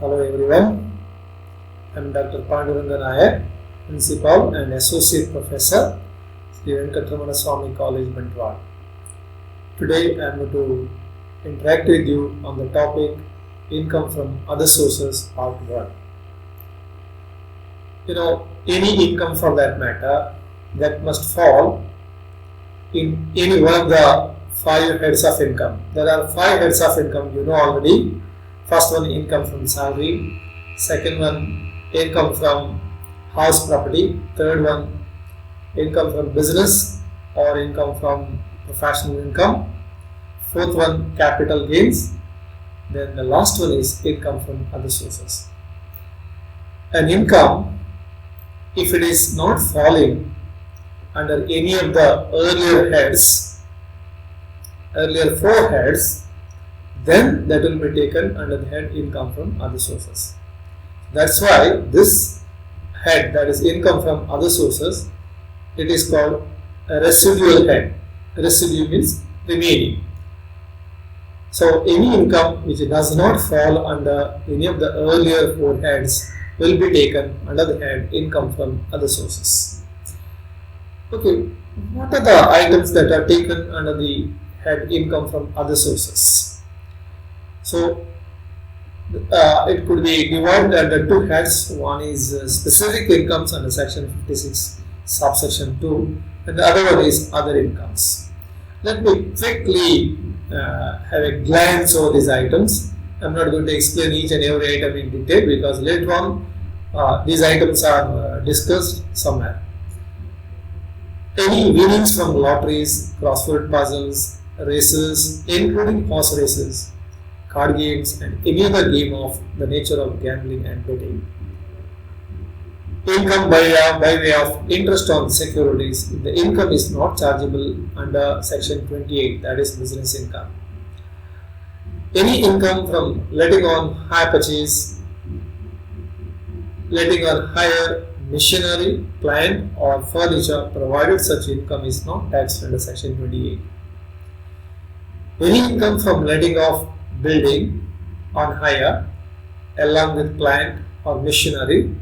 Hello everyone, I am Dr. Panduranga Nayak, Principal and Associate Professor, S.V.S. Swami College, Bantwal. Today I am going to interact with you on the topic Income from Other Sources Part 1. Any income for that matter that must fall in any one of the 5 heads of income. There are 5 heads of income, you know already. First one, income from salary. Second one, income from house property. Third one, income from business or income from professional income. Fourth one, capital gains. Then the last one is income from other sources. An income, if it is not falling under any of the earlier 4 heads, then that will be taken under the head income from other sources. That's why this head, that is income from other sources, it is called a residual head. Residue means remaining. So any income which does not fall under any of the earlier 4 heads will be taken under the head income from other sources. Okay, what are the items that are taken under the head income from other sources? So it could be divided under 2 heads. One is specific incomes under section 56 subsection 2 and the other one is other incomes. Let me quickly have a glance over these items. I am not going to explain each and every item in detail because later on these items are discussed somewhere. Any winnings from lotteries, crossword puzzles, races including horse races, card games and any other game of the nature of gambling and betting. Income by way of interest on securities. The income is not chargeable under section 28, that is business income. Any income from letting on hire purchase, letting on hire machinery, plant or furniture, provided such income is not taxed under section 28. Any income from letting off building on hire along with plant or machinery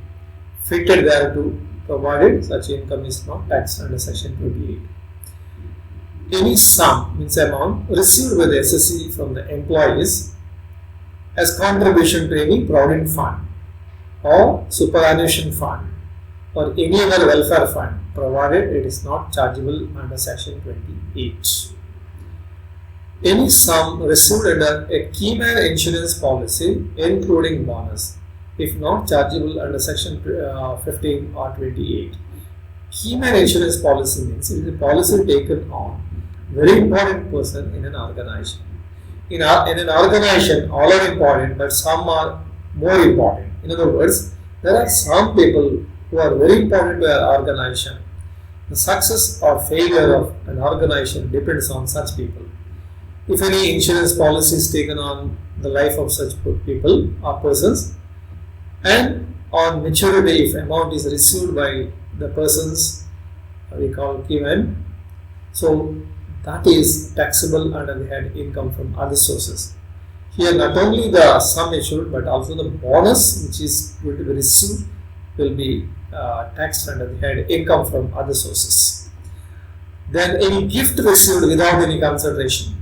fitted thereto, provided such income is not taxed under section 28. Any sum means amount received by the SSC from the employees as contribution to any provident fund or superannuation fund or any other welfare fund, provided it is not chargeable under section 28. Any sum received under a key man insurance policy including bonus, if not chargeable under section 15 or 28. Key man insurance policy means it is a policy taken on very important person in an organization. In an organization, all are important, but some are more important. In other words, there are some people who are very important to an organization. The success or failure of an organization depends on such people. If any insurance policy is taken on the life of such people or persons, and on maturity, if amount is received by the persons we call key man, so that is taxable under the head income from other sources. Here not only the sum issued but also the bonus which is going to be received will be taxed under the head income from other sources. Then any gift received without any consideration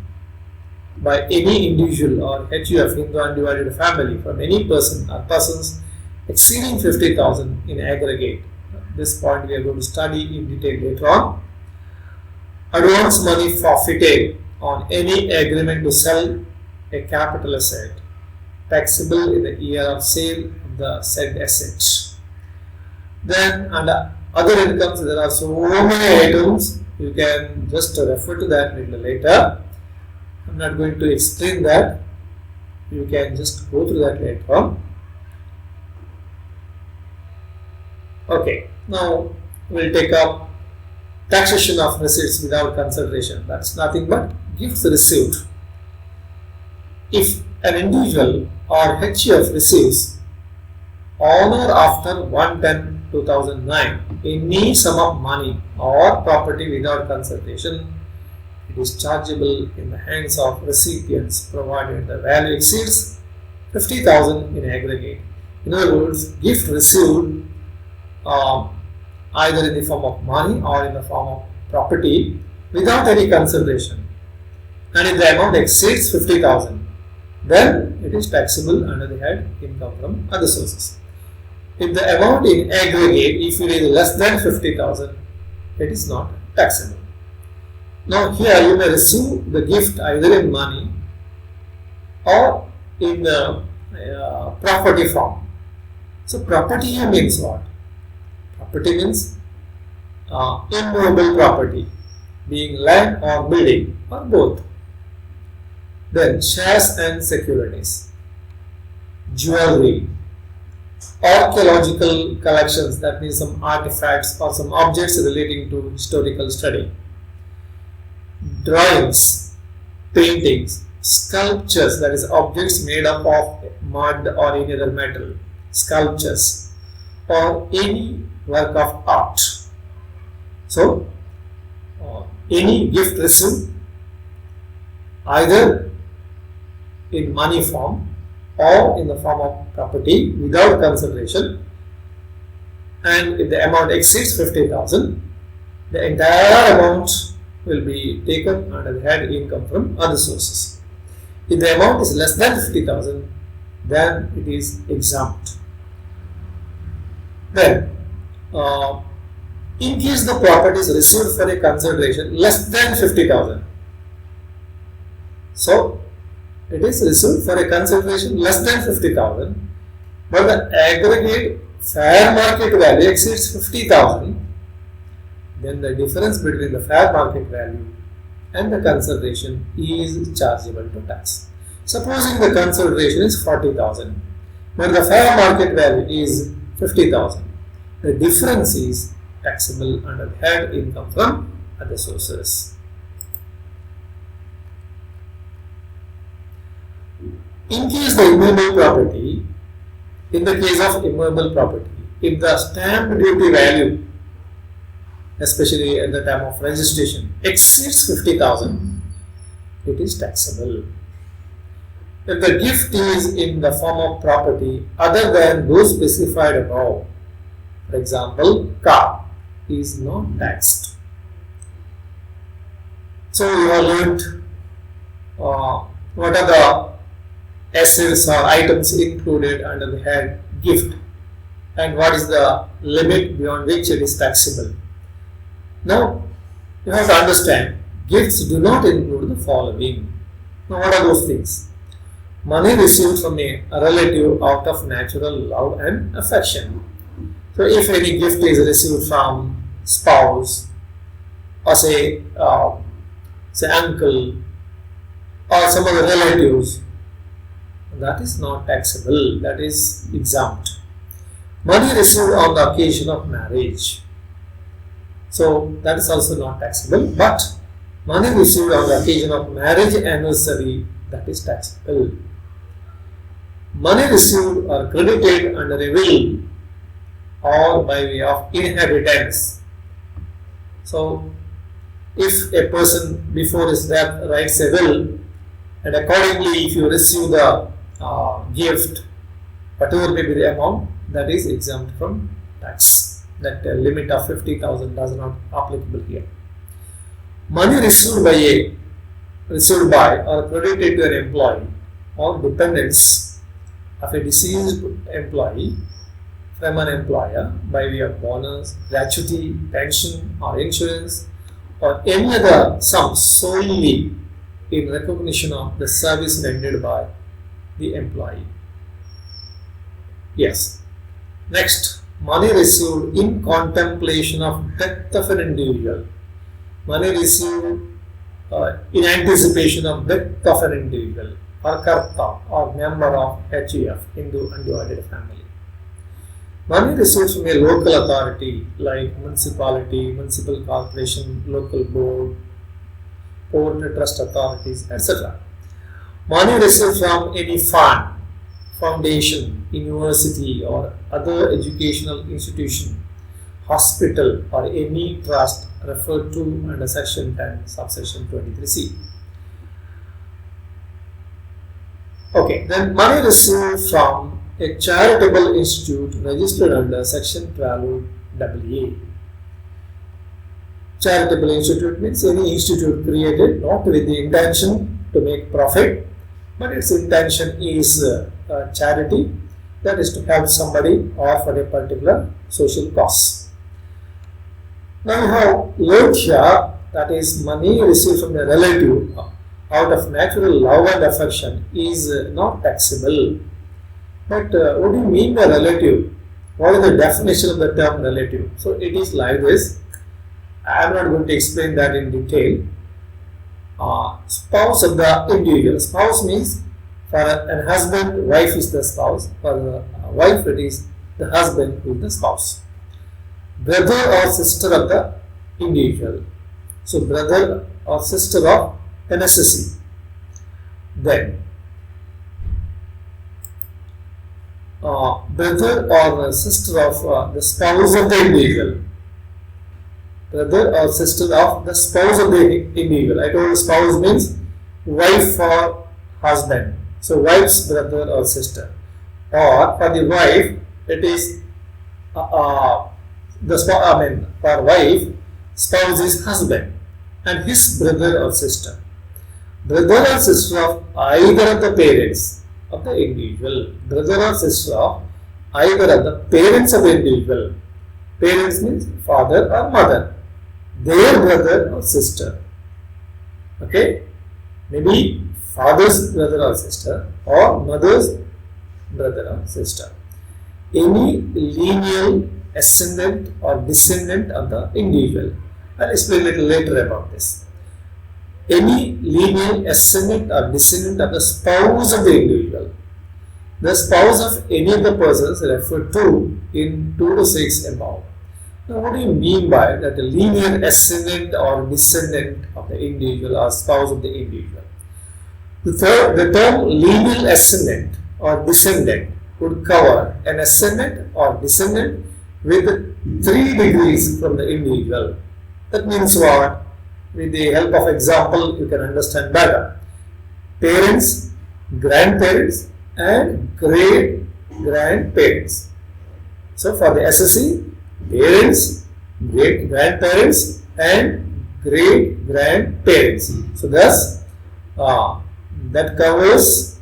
by any individual or HUF, Hindu undivided family, from any person or persons exceeding 50,000 in aggregate. This point we are going to study in detail later on. Advance money forfeited on any agreement to sell a capital asset, taxable in the year of sale of the said asset. Then under other incomes there are so many items, you can just refer to that a little later. I am not going to explain that, you can just go through that later on. Okay, now we will take up taxation of receipts without consideration. That is nothing but gifts received. If an individual or HUF receives on or after 1/10/2009 any sum of money or property without consideration, it is chargeable in the hands of recipients provided the value exceeds 50,000 in aggregate. In other words, gift received either in the form of money or in the form of property without any consideration, and if the amount exceeds 50,000, then it is taxable under the head income from other sources. If the amount in aggregate, if it is less than 50,000, it is not taxable. Now here you may receive the gift either in money or in the property form. So property here means what? Property means immovable property, being land or building or both. Then shares and securities, jewelry, archaeological collections, that means some artifacts or some objects relating to historical study, drawings, paintings, sculptures, that is objects made up of mud or any other metal, sculptures, or any work of art. So, any gift received either in money form or in the form of property without consideration, and if the amount exceeds 50,000, the entire amount will be taken under the head income from other sources. If the amount is less than 50,000, then it is exempt. Then, in case the property is received for a consideration less than 50,000, so it is received for a consideration less than 50,000, but the aggregate fair market value exceeds 50,000, then the difference between the fair market value and the consideration is chargeable to tax. Supposing the consideration is 40,000, but the fair market value is 50,000, the difference is taxable under the head income from other sources. In case the immovable property, in the case of immovable property, if the stamp duty value, especially at the time of registration, exceeds 50,000, it is taxable. If the gift is in the form of property other than those specified above, for example, car, is not taxed. So you have learnt what are the assets or items included under the head gift and what is the limit beyond which it is taxable. Now you have to understand, gifts do not include the following. Now what are those things? Money received from a relative out of natural love and affection. So if any gift is received from spouse or say uncle or some other relatives, that is not taxable, that is exempt. Money received on the occasion of marriage, so that is also not taxable, but money received on the occasion of marriage anniversary, that is taxable. Money received or credited under a will or by way of inheritance. So if a person before his death writes a will, and accordingly if you receive the gift, whatever may be the amount, that is exempt from tax. That limit of 50,000 does not applicable here. Money received by or credited to an employee or dependents of a deceased employee from an employer by way of bonus, gratuity, pension or insurance or any other sum solely in recognition of the service rendered by the employee. Yes. Next, money received in contemplation of death of an individual. Money received in anticipation of death of an individual or karta or member of HUF, Hindu Undivided Family. Money received from a local authority like municipality, municipal corporation, local board, port trust authorities, etc. Money received from any fund, foundation, university or other educational institution, hospital or any trust referred to under section 10 subsection 23C. Okay, then money received from a charitable institute registered under section 12AA. Charitable institute means any institute created not with the intention to make profit, but its intention is charity, that is to help somebody or for a particular social cause. Now you have loan here, that is money received from a relative out of natural love and affection is not taxable. But what do you mean by relative? What is the definition of the term relative? So it is like this. I am not going to explain that in detail. Spouse of the individual. Spouse means for an husband, wife is the spouse. For the wife, it is the husband who is the spouse. Brother or sister of the individual. So brother or sister of an assessee. Then brother or sister of the spouse of the individual. Brother or sister of the spouse of the individual. I told you spouse means wife or husband. So wife's brother or sister. Or for the wife, it is for wife, spouse is husband and his brother or sister. Brother or sister of either of the parents of the individual. Brother or sister of either of the parents of the individual. Parents means father or mother. Their brother or sister. Okay? Maybe father's brother or sister or mother's brother or sister. Any lineal ascendant or descendant of the individual. I'll explain a little later about this. Any lineal ascendant or descendant of the spouse of the individual. The spouse of any of the persons referred to in 2 to 6 above. Now, what do you mean by that? A linear ascendant or descendant of the individual or spouse of the individual? The term lineal ascendant or descendant would cover an ascendant or descendant with 3 degrees from the individual. That means what? With the help of example, you can understand better. Parents, grandparents, and great grandparents. So, for the assessee, parents, great grandparents, and great grandparents. So, thus, that covers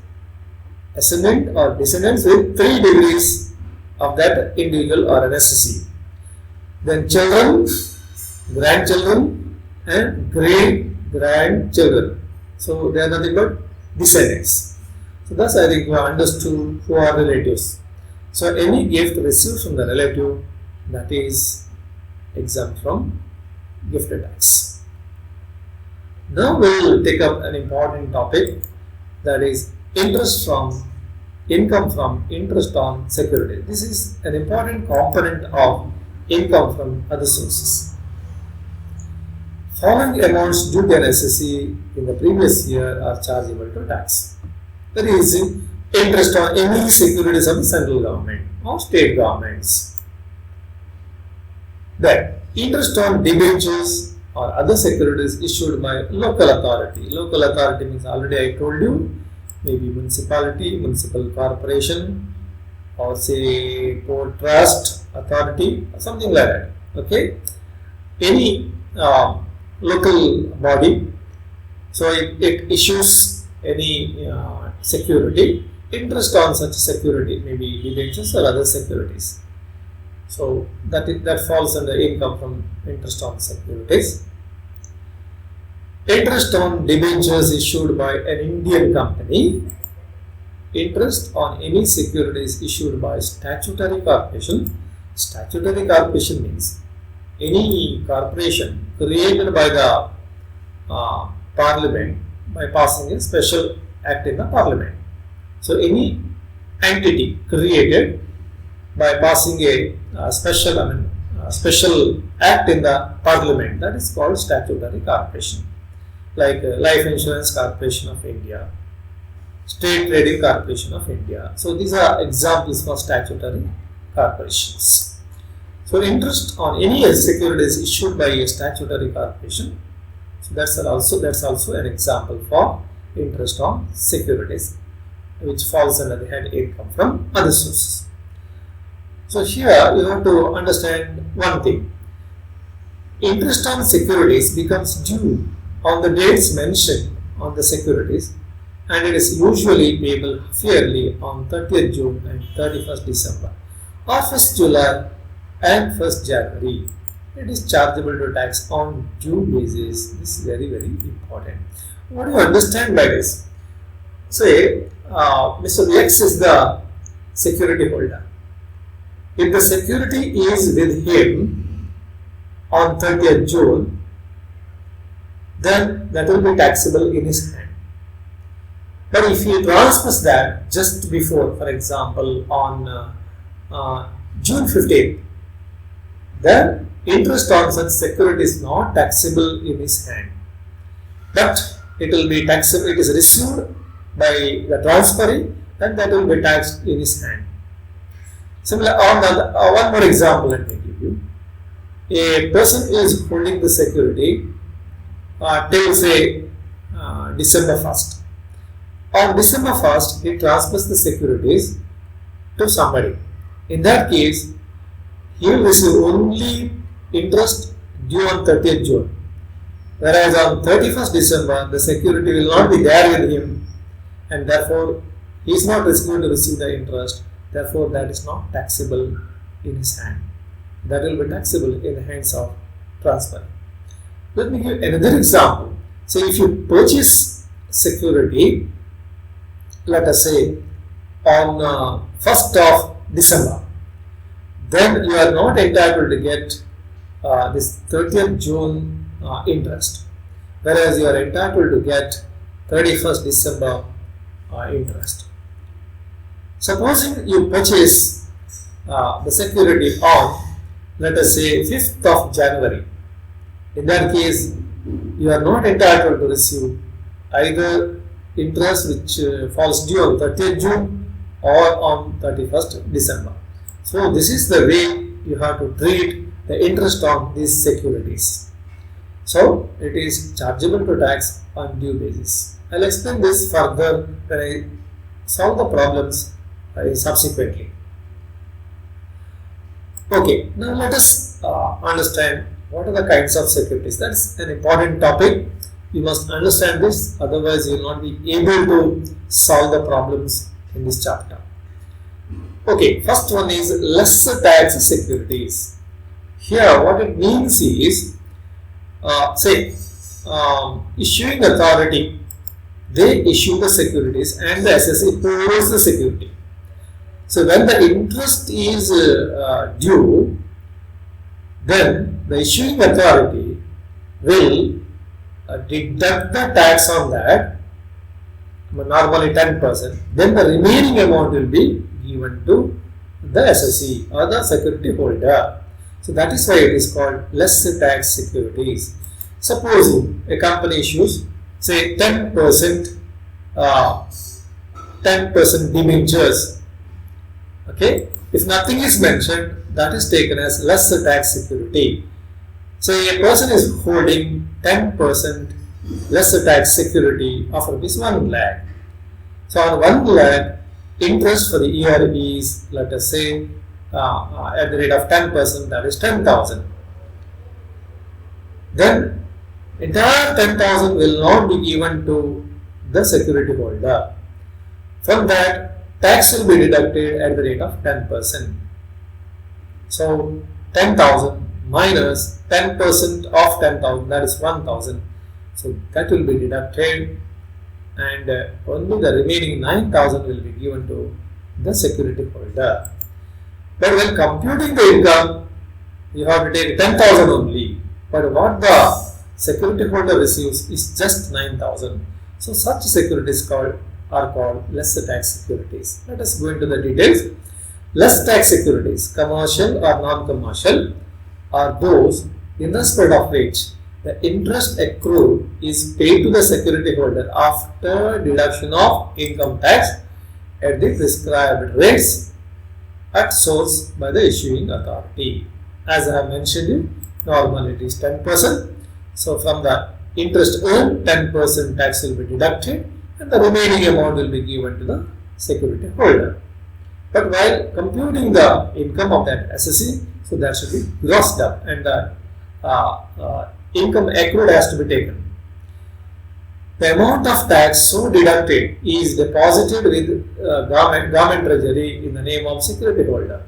ascendant or descendants with 3 degrees of that individual or an assessee. Then, children, grandchildren, and great grandchildren. So, they are nothing but descendants. So, thus I think we have understood who are relatives. So, any gift received from the relative, that is exempt from gift tax. Now, we will take up an important topic, that is income from interest on security. This is an important component of income from other sources. Following amounts due to an assessee in the previous year are chargeable to tax. That is interest on any securities of the central government or state governments. Then interest on debentures or other securities issued by local authority. Local authority means already I told you, maybe municipality, municipal corporation, or say port trust authority or something like that. Okay, any local body, so it issues any security, interest on such security, maybe debentures or other securities. So that falls under income from interest on securities. Interest on debentures issued by an Indian company. Interest on any securities issued by statutory corporation. Statutory corporation means any corporation created by the parliament by passing a special act in the parliament. So, any entity created by passing a special act in the parliament, that is called statutory corporation. Like Life Insurance Corporation of India, State Trading Corporation of India. So, these are examples for statutory corporations. So, interest on any securities issued by a statutory corporation. So, that's also an example for interest on securities. which falls under the head income from other sources. So here you have to understand one thing. Interest on securities becomes due on the dates mentioned on the securities, and it is usually payable yearly on 30th June and 31st December or 1st July and 1st January. It is chargeable to tax on due basis. This is very, very important. What do you understand by this? Say, Mr. X is the security holder. If the security is with him on 30th June, then that will be taxable in his hand. But if he transfers that just before, for example, on June 15th, then interest on such security is not taxable in his hand. But it will be taxable, it is received by the transferee, and that will be taxed in his hand. Similar, one more example let me give you. A person is holding the security till say December 1st. On December 1st, he transfers the securities to somebody. In that case, he will receive only interest due on 30th June. Whereas on 31st December, the security will not be there with him, and therefore he is not going to receive the interest. Therefore, that is not taxable in his hand. That will be taxable in the hands of transfer. Let me give another example. Say if you purchase security, let us say on 1st of December, then you are not entitled to get this 30th June interest, whereas you are entitled to get 31st December interest. Supposing you purchase the security on, let us say 5th of January. In that case, you are not entitled to receive either interest which falls due on 30th June or on 31st December. So this is the way you have to treat the interest on these securities. So it is chargeable to tax on due basis. I will explain this further when I solve the problems subsequently. Okay, now let us understand what are the kinds of securities. That's an important topic. You must understand this, otherwise you will not be able to solve the problems in this chapter. Okay, first one is lesser tax securities. Here what it means is, issuing authority, they issue the securities and the SSE holds the security. So when the interest is due, then the issuing authority will deduct the tax on that, normally 10%, then the remaining amount will be given to the SSE or the security holder. So that is why it is called less tax securities. Supposing a company issues say 10% debentures, okay, if nothing is mentioned, that is taken as lesser tax security. So a person is holding 10% lesser tax security of rupees 1 lakh. So on 1 lakh, interest for the year is, let us say, at the rate of 10%, that is 10,000. Then entire 10,000 will not be given to the security holder. From that, tax will be deducted at the rate of 10%. So 10,000 minus 10% of 10,000, that is 1,000. So that will be deducted, and only the remaining 9,000 will be given to the security holder. But when computing the income, you have to take 10,000 only. But what the security holder receives is just 9,000. So such securities are called lesser tax securities. Let us go into the details. Less tax securities, commercial or non-commercial, are those in respect of which the interest accrued is paid to the security holder after deduction of income tax at the prescribed rates at source by the issuing authority. As I have mentioned you, normally it is 10%. So from the interest earned, 10% tax will be deducted and the remaining amount will be given to the security holder. But while computing the income of that assessee, so that should be grossed up and the income accrued has to be taken. The amount of tax so deducted is deposited with government treasury in the name of security holder.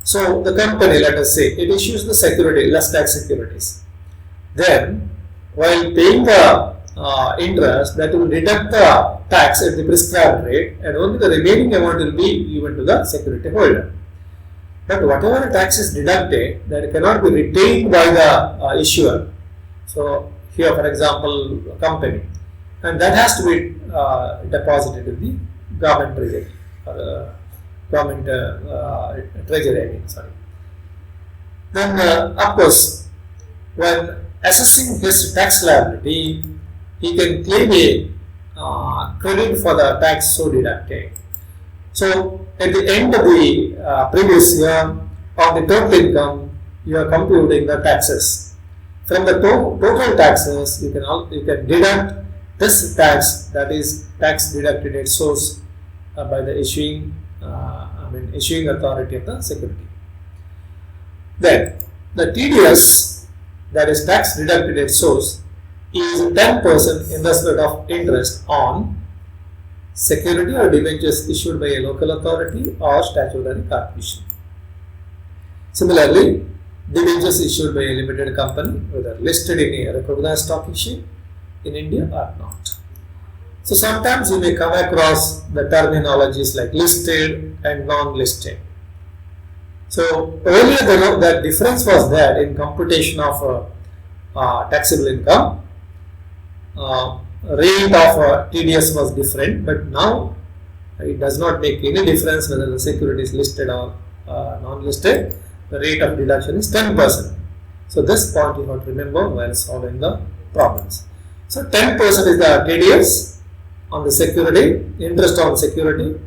So the company, let us say, it issues the security, less tax securities. Then, while paying the interest, that will deduct the tax at the prescribed rate, and only the remaining amount will be given to the security holder. But whatever tax is deducted, that cannot be retained by the issuer. So here, for example, a company, and that has to be deposited in the government treasury or government treasury. I mean, sorry. Then, of course, when assessing his tax liability, he can claim a credit for the tax so deducted. So, at the end of the previous year, on the total income, you are computing the taxes. From the total taxes, you can deduct this tax, that is tax deducted at source by the issuing authority of the security. Then the TDS, that is tax deducted at source, is 10% in respect of interest on security or debentures issued by a local authority or statutory corporation. Similarly, debentures issued by a limited company, whether listed in a recognized stock exchange in India or not. So sometimes you may come across the terminologies like listed and non-listed. So earlier the difference was there in computation of taxable income. Rate of TDS was different, but now it does not make any difference whether the security is listed or non-listed. The rate of deduction is 10%. So this point you have to remember while solving the problems. So 10% is the TDS on the security, interest on security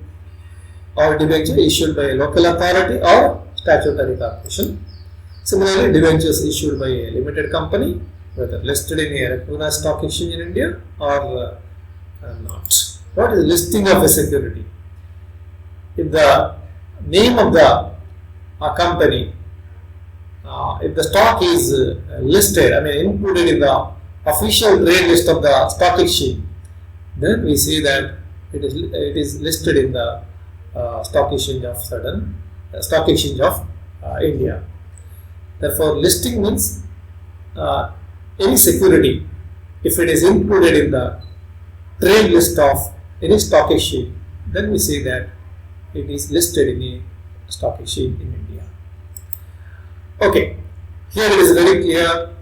or debenture issued by a local authority or statutory corporation. Similarly, debentures issued by a limited company, whether listed in a recognized stock exchange in India or not. What is listing of a security? If the name of the company, if the stock is listed, included in the official trade list of the stock exchange, then we see that it is listed in the stock exchange of India. Therefore, listing means any security, if it is included in the trade list of any stock exchange, then we say that it is listed in a stock exchange in India. Okay, here it is very clear.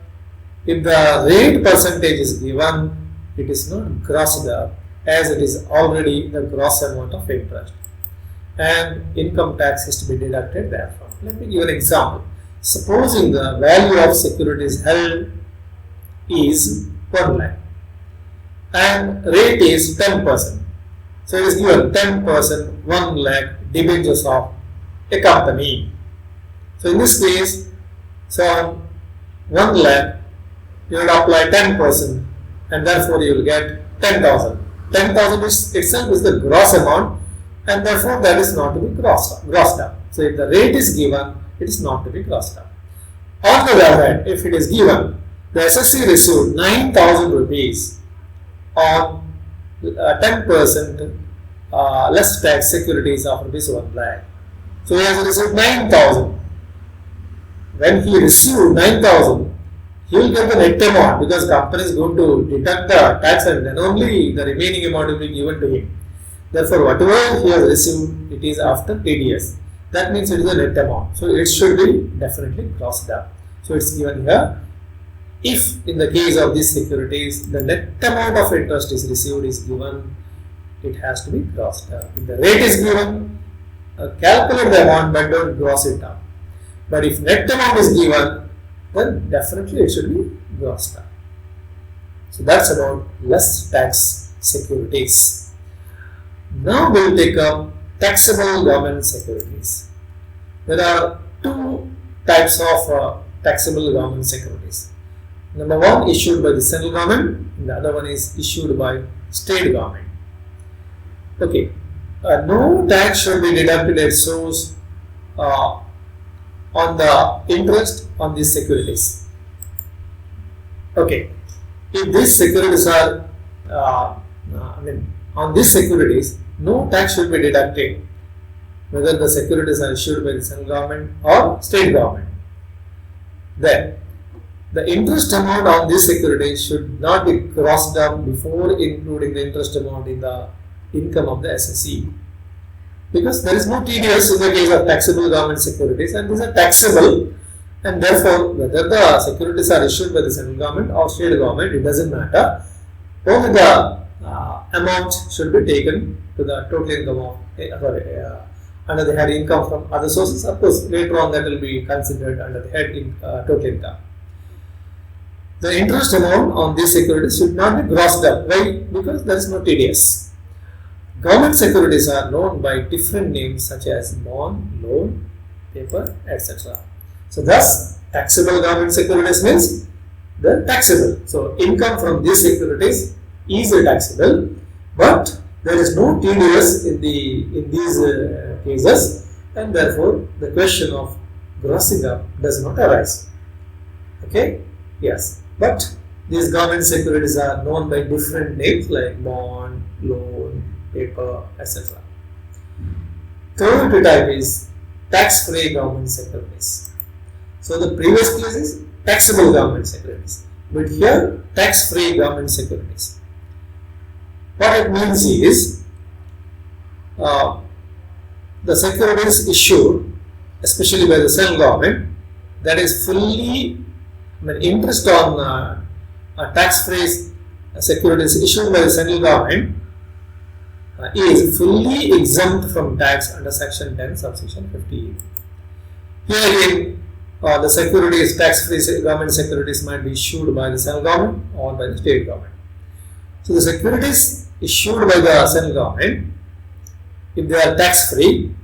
If the rate percentage is given, it is not grossed up as it is already the gross amount of interest, and income tax is to be deducted therefrom. Let me give an example. Supposing the value of securities held is 1 lakh and rate is 10%. So it is given 10%, 1 lakh debentures of a company. So in this case, so on 1 lakh, you will apply 10% and therefore you will get 10,000. 10,000 itself is the gross amount and therefore that is not to be grossed up. So if the rate is given, it is not to be grossed up. On the other hand, if it is given, the assessee received 9,000 rupees on 10% less tax securities of rupees 1 lakh. So he has received 9,000. When he received 9,000, he will get the net amount because company is going to deduct the tax and then only the remaining amount will be given to him. Therefore, whatever he has received, it is after TDS. That means it is a net amount. So it should be definitely grossed up. So it's given here. If in the case of these securities, the net amount of interest is received is given, it has to be grossed up. If the rate is given, calculate the amount but don't gross it up. But if net amount is given, then definitely it should be grossed up. So that's about less tax securities. Now we will take up taxable government securities. There are two types of taxable government securities. Number one, issued by the central government, and the other one is issued by state government. Okay, no tax should be deducted at source uh, on the interest on these securities. Okay, if these securities are, on these securities, no tax should be deducted, whether the securities are issued by the central government or state government. Then, the interest amount on these securities should not be crossed up before including the interest amount in the income of the SSE. Because there is no TDS in the case of taxable government securities, and these are taxable, and therefore whether the securities are issued by the central government or state government, it doesn't matter. Only the amount should be taken to the total income of under the head income from other sources. Of course, later on that will be considered under the head total income. The interest amount on these securities should not be grossed up. Why? Because there is no TDS. Government securities are known by different names such as bond, loan, paper, etc. So thus, taxable government securities means the taxable. So income from these securities is taxable, but there is no TDS in these cases, and therefore the question of grossing up does not arise. Okay? Yes. But these government securities are known by different names like bond, loan, paper, etc. Third type is tax-free government securities. So the previous case is taxable government securities, but here tax-free government securities. What it means is the securities issued, especially by the central government, that is fully interest on tax-free securities issued by the central government is fully exempt from tax under section 10 subsection 50. Here again, the securities, tax-free government securities might be issued by the central government or by the state government. So the securities issued by the central government, if they are tax-free,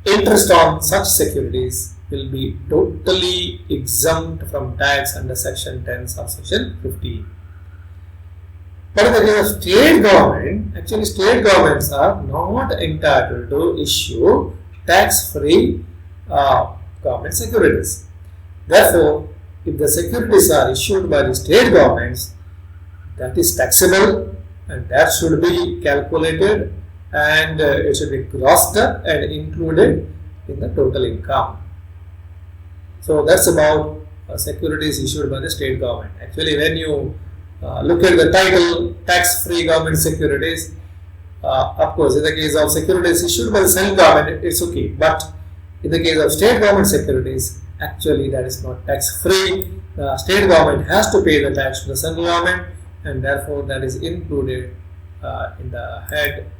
interest on such securities will be totally exempt from tax under section 10 subsection 50. But in the case of state government, actually state governments are not entitled to issue tax-free government securities. Therefore, if the securities are issued by the state governments, that is taxable and that should be calculated and it should be grossed up and included in the total income. So that's about securities issued by the state government. Actually, when you look at the title, tax-free government securities, of course, in the case of securities issued by the central government, it's okay. But in the case of state government securities, actually that is not tax-free. The state government has to pay the tax to the central government, and therefore that is included in the head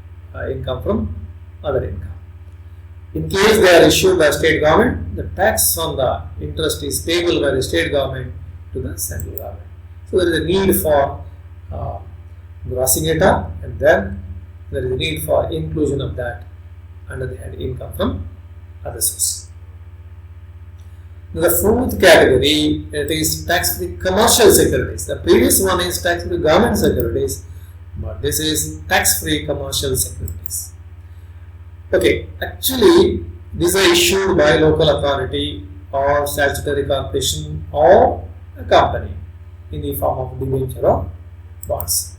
income from other income. In case they are issued by state government, the tax on the interest is payable by the state government to the central government. So there is a need for grossing it up, and then there is a need for inclusion of that under the head income from other source. Now the fourth category, it is tax-free commercial securities. The previous one is tax-free government securities, but this is tax-free commercial securities. Okay, actually these are issued by local authority or statutory corporation or a company in the form of debenture or bonds.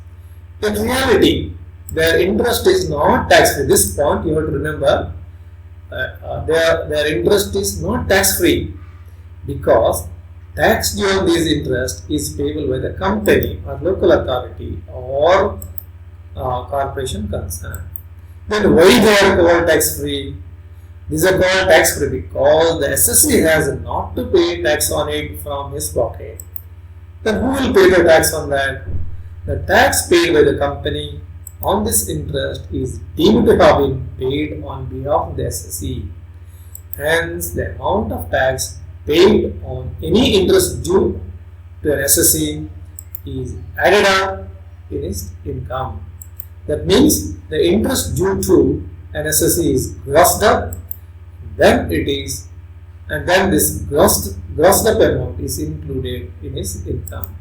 In reality, their interest is not tax-free. This point you have to remember, their interest is not tax-free because tax due on this interest is payable by the company or local authority or corporation concerned. Then why they are called tax-free? These are called tax-free because the SSE has not to pay tax on it from his pocket. Then who will pay the tax on that? The tax paid by the company on this interest is deemed to have been paid on behalf of the SSE. Hence, the amount of tax paid on any interest due to an SSE is added up in its income. That means the interest due to an SSE is grossed up, then it is, and then this grossed up amount is included in its income.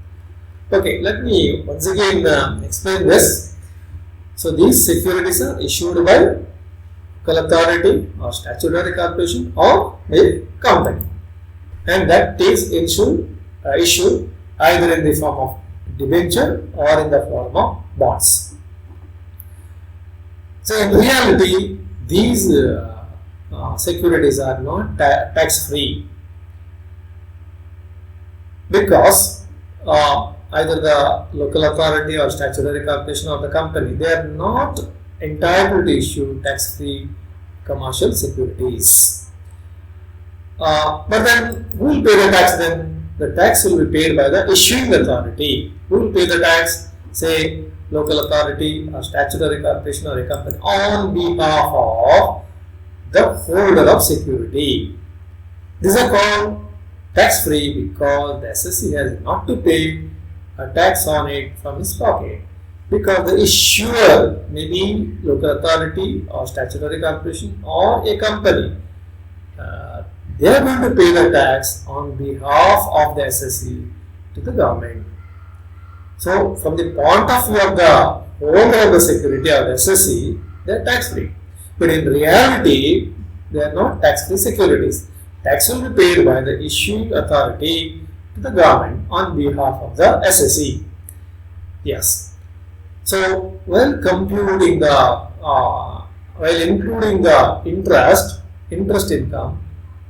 Okay, let me once again explain this. So these securities are issued by local authority or statutory corporation or a company, and that takes issue either in the form of debenture or in the form of bonds. So in reality, these securities are not tax free, because either the local authority or statutory corporation or the company, they are not entitled to issue tax free commercial securities. But then who will pay the tax then? The tax will be paid by the issuing authority. Who will pay the tax? Say local authority or statutory corporation or a company on behalf of the holder of security. These are called tax free because the SSC has not to pay a tax on it from his pocket, because the issuer may be local authority or statutory corporation or a company. They are going to pay the tax on behalf of the SSC to the government. So, from the point of view of the holder of the security or the SSC, they are tax free. But in reality, they are not tax free securities. Tax will be paid by the issuing authority to the government on behalf of the SSC. Yes. So, while including the interest income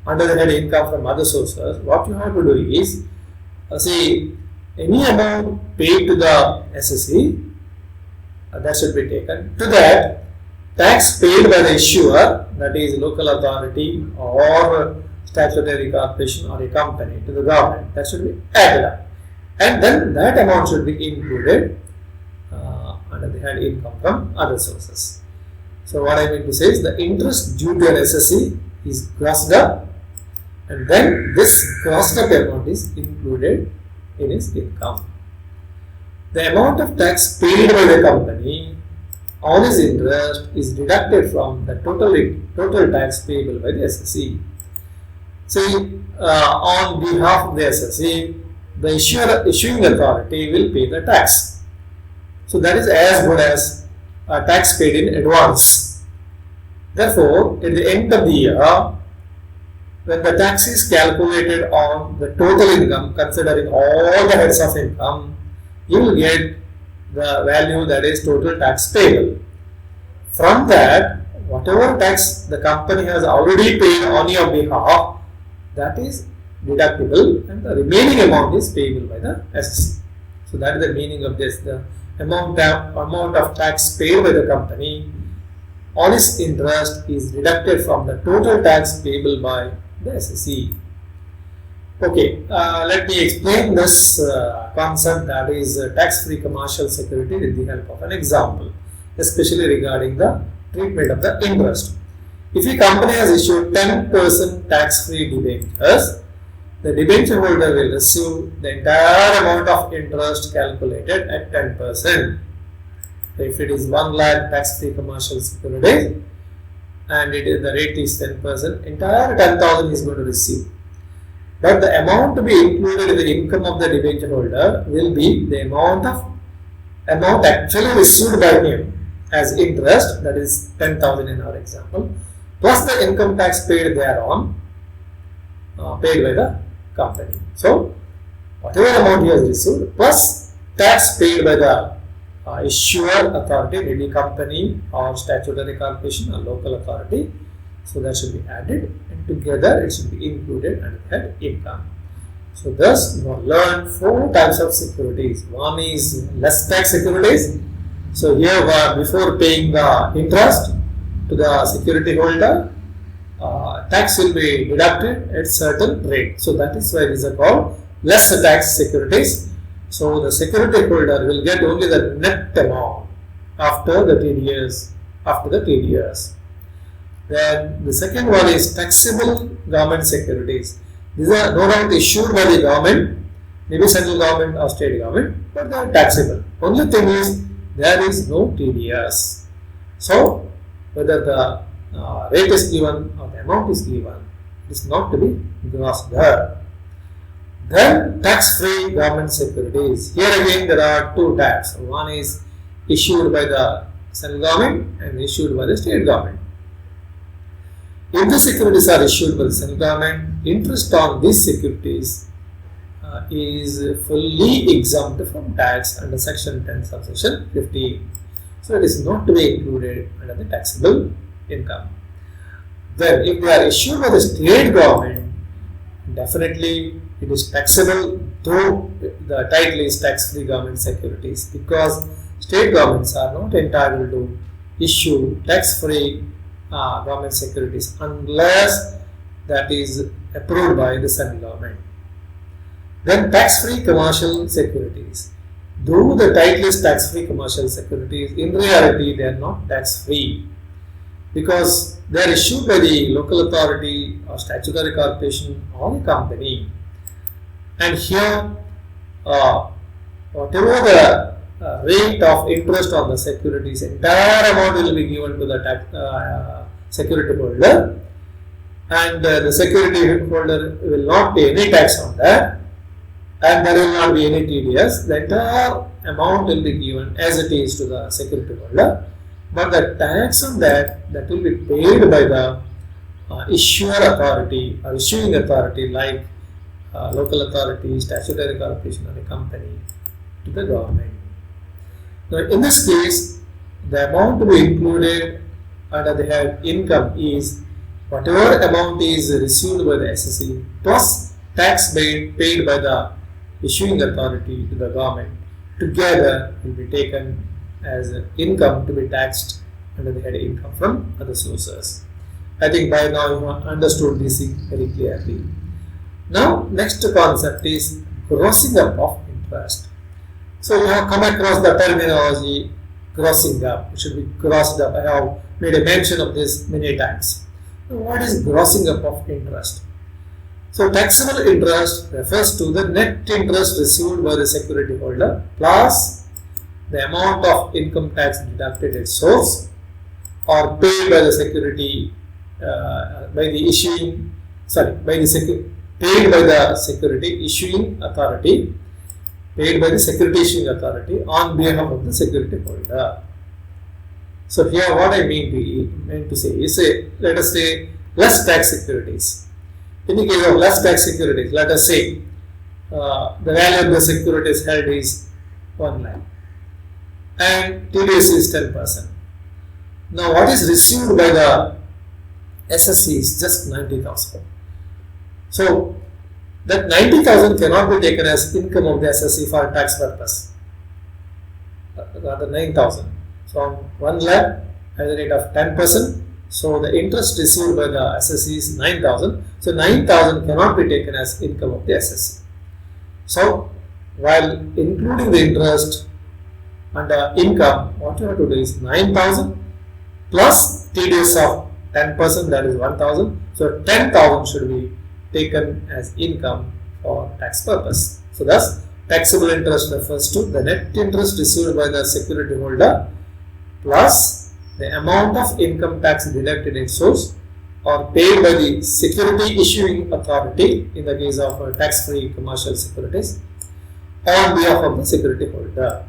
under the head income from other sources, what you have to do is, see, any amount paid to the SSC, that should be taken. To that, tax paid by the issuer, that is local authority or statutory corporation or a company, to the government, that should be added up. And then that amount should be included under the head income from other sources. So what I mean to say is, the interest due to an SSC is grossed up, and then this grossed up amount is included in his income. The amount of tax paid by the company on his interest is deducted from the total tax payable by the SSC. See, on behalf of the SSC, the issuing authority will pay the tax. So that is as good as a tax paid in advance. Therefore, at the end of the year, when the tax is calculated on the total income, considering all the heads of income, you will get the value that is total tax payable. From that, whatever tax the company has already paid on your behalf, that is deductible, and the remaining amount is payable by the SSC. So that is the meaning of this. The amount of tax paid by the company on its interest is deducted from the total tax payable by the SSC. Okay, let me explain this concept, that is tax-free commercial security, with the help of an example, especially regarding the treatment of the interest. If a company has issued 10% tax-free debentures, the debenture holder will receive the entire amount of interest calculated at 10%. If it is 1 lakh tax-free commercial security and the rate is 10%, entire 10,000 is going to receive. But the amount to be included in the income of the debenture holder will be the amount actually received by him as interest, that is 10,000 in our example, plus the income tax paid thereon, paid by the company. So, whatever amount he has received plus tax paid by the issuer authority, maybe company or statutory corporation or local authority, so that should be added, and together it should be included under head income. So thus you have learned 4 types of securities. One is less tax securities. So here before paying the interest to the security holder, tax will be deducted at certain rate. So that is why these are called less tax securities. So the security holder will get only the net amount after the TDS. Then the second one is taxable government securities. These are no doubt issued by the government, maybe central government or state government, but they are taxable. Only thing is there is no TDS. So whether the rate is given or the amount is given, it is not to be grossed there. Then tax-free government securities. Here again there are 2 types. One is issued by the central government and issued by the state government. If the securities are issued by the central government, interest on these securities is fully exempt from tax under section 10 subsection 15. So it is not to be included under the taxable income. Then if they are issued by the state government, definitely it is taxable, though the title is tax-free government securities, because state governments are not entitled to issue tax-free government securities unless that is approved by the central government. Then tax-free commercial securities. Though the title is tax-free commercial securities, in reality they are not tax-free because they are issued by the local authority or statutory corporation or a company. And here, whatever the rate of interest on the securities, entire amount will be given to the security holder, and the security holder will not pay any tax on that, and there will not be any TDS. The entire amount will be given as it is to the security holder, but the tax on that will be paid by the issuer authority or issuing authority like local authority, statutory corporation or a company to the government. Now in this case, the amount to be included under the head income is whatever amount is received by the SSC plus tax paid by the issuing authority to the government together will be taken as income to be taxed under the head income from other sources. I think by now you have understood this very clearly. Now next concept is grossing up of interest. So you have come across the terminology grossing up. It should be grossed up. I have made a mention of this many times. Now, what is grossing up of interest? So taxable interest refers to the net interest received by the security holder plus the amount of income tax deducted at source or paid by the security paid by the security issuing authority, paid by the security issuing authority on behalf of the security holder. So here what I meant to say is, let us say less tax securities. In the case of less tax securities, let us say the value of the securities held is 1 lakh and TDS is 10%. Now what is received by the SSC is just 90,000. So that 90,000 cannot be taken as income of the SSC for tax purpose, rather 9,000. So on 1 lakh at the rate of 10%, so the interest received by the SSC is 9,000. So 9,000 cannot be taken as income of the SSC. So while including the interest under income, what you have to do is 9,000 plus TDS of 10%, that is 1,000. So 10,000 should be taken as income for tax purpose. So thus taxable interest refers to the net interest received by the security holder plus the amount of income tax deducted in source or paid by the security issuing authority in the case of tax-free commercial securities on behalf of the security holder.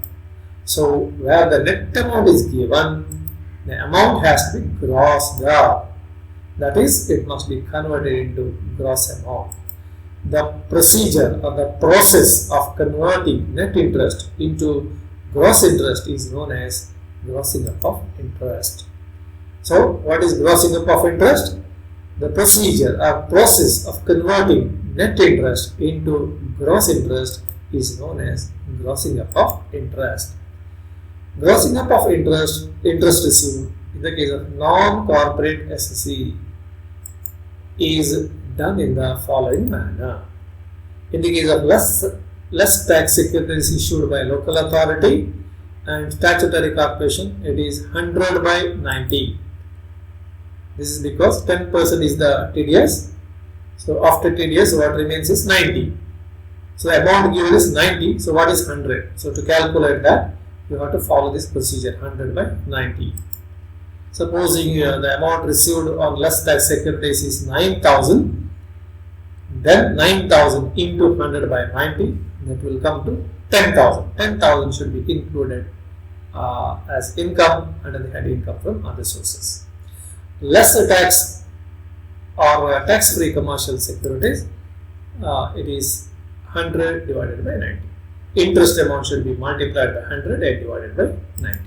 So where the net amount is given, the amount has to be grossed up. That is, it must be converted into gross amount. The procedure or the process of converting net interest into gross interest is known as grossing up of interest. So, what is grossing up of interest? The procedure or process of converting net interest into gross interest is known as grossing up of interest. Grossing up of interest received in the case of non-corporate SSC is done in the following manner. In the case of less tax securities issued by local authority and statutory corporation, it is 100 by 90. This is because 10% is the TDS. So after TDS, what remains is 90. So the amount given is 90. So what is 100? So to calculate that, you have to follow this procedure, 100 by 90. Supposing the amount received on less tax securities is 9,000, then 9,000 into 100 by 90, that will come to 10,000. 10,000 should be included as income under the head income from other sources. Less tax or tax-free commercial securities, it is 100 divided by 90. Interest amount should be multiplied by 100 and divided by 90.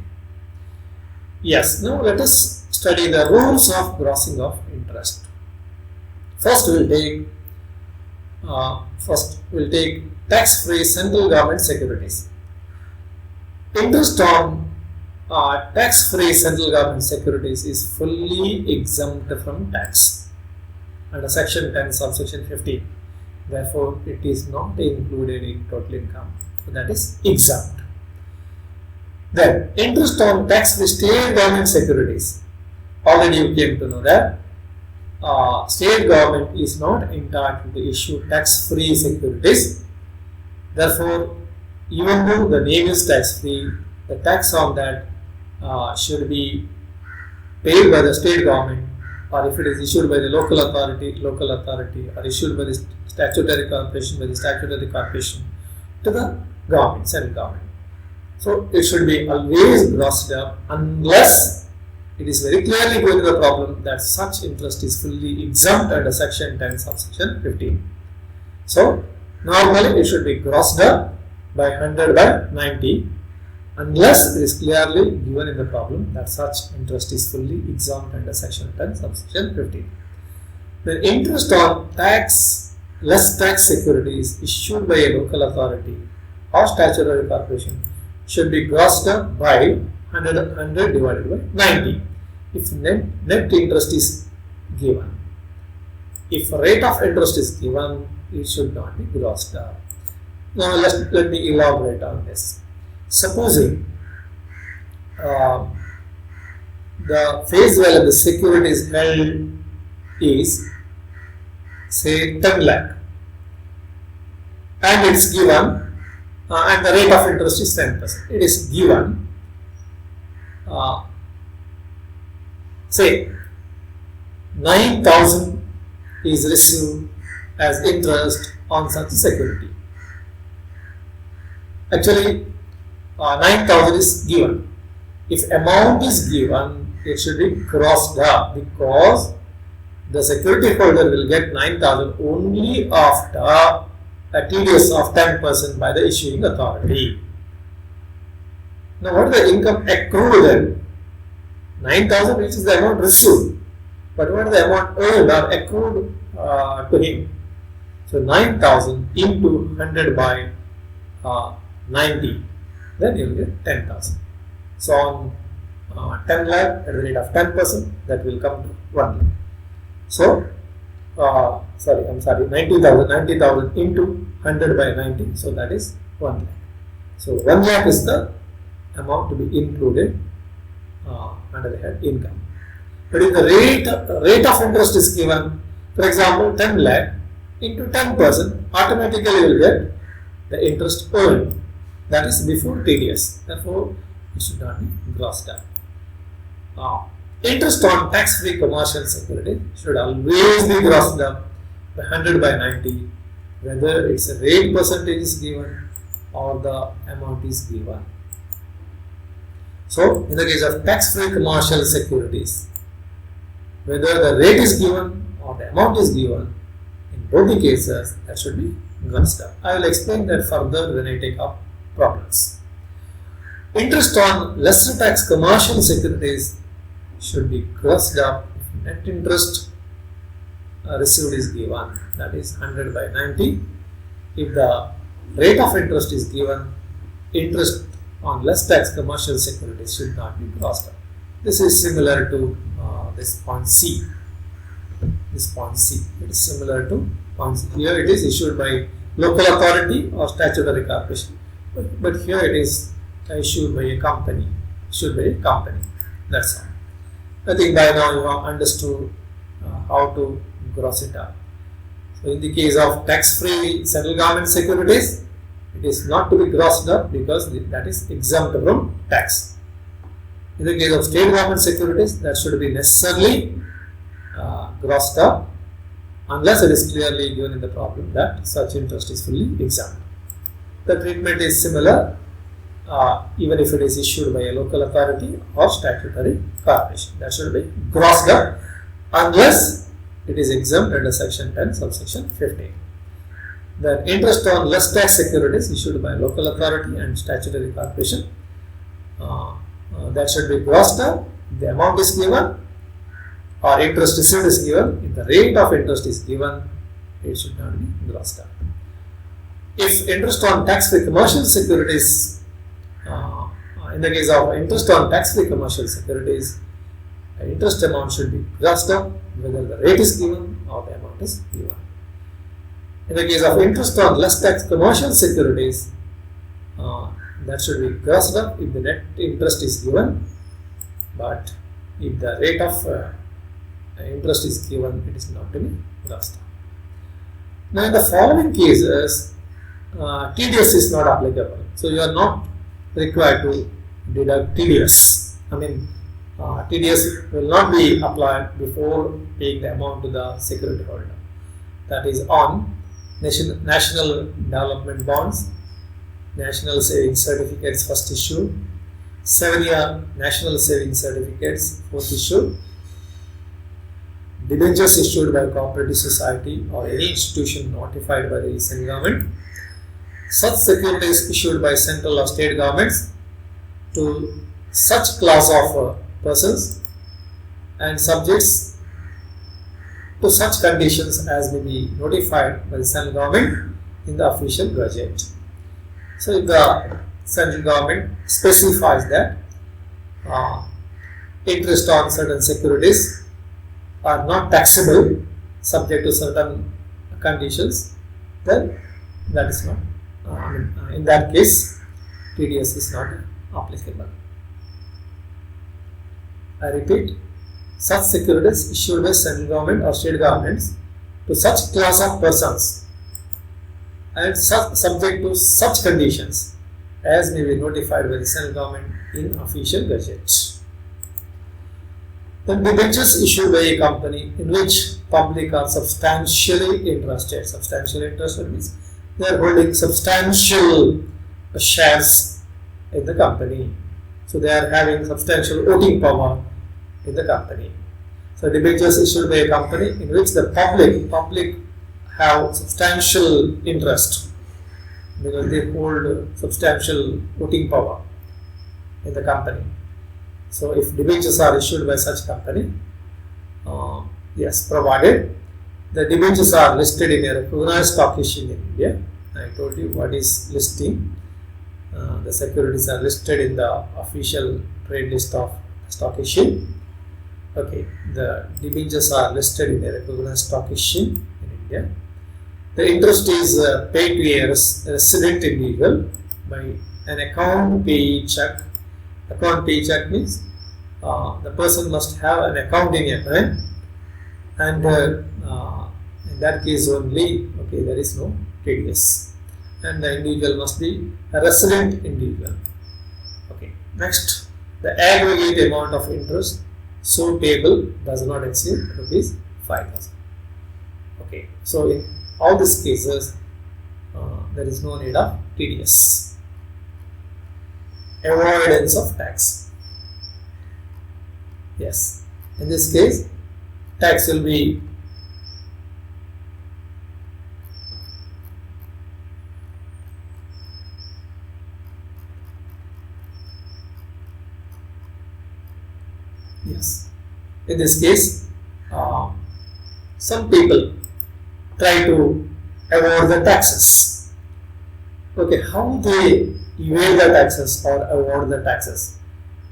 Yes, now let us study the rules of grossing of interest. First we'll take tax-free central government securities. Interest on tax-free central government securities is fully exempt from tax under section 10 subsection 15. Therefore, it is not included in total income. So that is exempt. Then, interest on tax-free state government securities. Already you came to know that state government is not entitled to issue tax-free securities. Therefore, even though the name is tax-free, the tax on that should be paid by the state government, or if it is issued by the local authority, or issued by the statutory corporation, to the government, central government. So it should be always grossed up unless it is very clearly going to the problem that such interest is fully exempt under section 10 subsection 15. So normally it should be grossed up by 100 by 90 unless it is clearly given in the problem that such interest is fully exempt under section 10 subsection 15. The interest on less tax securities issued by a local authority or statutory corporation should be grossed up by 100 divided by 90 if net interest is given. If rate of interest is given, it should not be grossed up. Now let me elaborate on this. Supposing the face value of the securities held is say 10 lakh and it is given and the rate of interest is 10%. It is given say 9,000 is received as interest on such security. Actually 9,000 is given. If amount is given, it should be grossed up because the security holder will get 9,000 only after a TDS of 10% by the issuing authority. Now what is the income accrued then? 9,000 which is the amount received, but what is the amount earned or accrued to him? So 9,000 into 100 by 90, then you will get 10,000. So on 10 lakh at the rate of 10%, that will come to 1 lakh. So 90,000 into 100 by 90, so that is 1 lakh. So 1 lakh is the amount to be included under the head income. But if the rate of interest is given, for example 10 lakh into 10%, automatically you will get the interest earned. That is before TDS. Therefore, it should not be grossed up. Interest on tax-free commercial security should always be grossed up by 100 by 90, whether its a rate percentage is given or the amount is given. So, in the case of tax-free commercial securities, whether the rate is given or the amount is given, in both the cases, that should be grossed up. I will explain that further when I take up problems. Interest on lesser tax commercial securities should be grossed up if net interest received is given, that is 100 by 90. If the rate of interest is given, interest on less tax commercial securities should not be grossed up. This is similar to this point C. This point C. It is similar to point C. Here it is issued by local authority or statutory corporation, but here it is issued by a company. That's all. I think by now you have understood how to gross it up. So in the case of tax-free central government securities, it is not to be grossed up because that is exempt from tax. In the case of state government securities, that should be necessarily grossed up unless it is clearly given in the problem that such interest is fully exempt. The treatment is similar even if it is issued by a local authority or statutory corporation. That should be grossed up unless it is exempt under section 10 subsection 15. The interest on less tax securities issued by local authority and statutory corporation, that should be grossed up. The amount is given or interest received is given. If the rate of interest is given, it should not be grossed up. If interest on tax-free commercial securities, in the case of interest on tax-free commercial securities, the interest amount should be grossed up whether the rate is given or the amount is given. In the case of interest on less tax commercial securities, that should be grossed up if the net interest is given, but if the rate of interest is given, it is not to be grossed up. Now, in the following cases, TDS is not applicable. So, you are not required to deduct TDS. TDS will not be applied before paying the amount to the security holder. That is on national development bonds, national savings certificates first issue, 7-year national savings certificates fourth issue, debentures issued by a cooperative society or any institution notified by the central government, such securities issued by central or state governments to such class of persons and subjects to such conditions as may be notified by the central government in the official gazette. So, if the central government specifies that interest on certain securities are not taxable subject to certain conditions, then that is not, in that case, TDS is not applicable. I repeat, such securities issued by central government or state governments to such class of persons and subject to such conditions as may be notified by the central government in official gazette. Then debentures issued by a company in which public are substantially interested. Substantially interested means they are holding substantial shares in the company. So they are having substantial voting power in the company. So debentures issued by a company in which the public have substantial interest because they hold substantial voting power in the company. So if debentures are issued by such company, yes, provided the debentures are listed in a recognized stock exchange in India. I told you what is listing. The securities are listed in the official trade list of stock exchange. Okay, the debentures are listed in a recognized stock exchange in India. The interest is paid to a resident individual by an account payee check. Account payee check means the person must have an account in a bank, and in that case only, okay, there is no TDS, and the individual must be a resident individual. Okay, next, the aggregate amount of interest so payable does not exceed rupees 5,000. Okay, so in all these cases, there is no need of TDS. Avoidance of tax. Yes, in this case, tax will be yes. In this case, some people try to avoid the taxes. Okay, how they evade the taxes or avoid the taxes?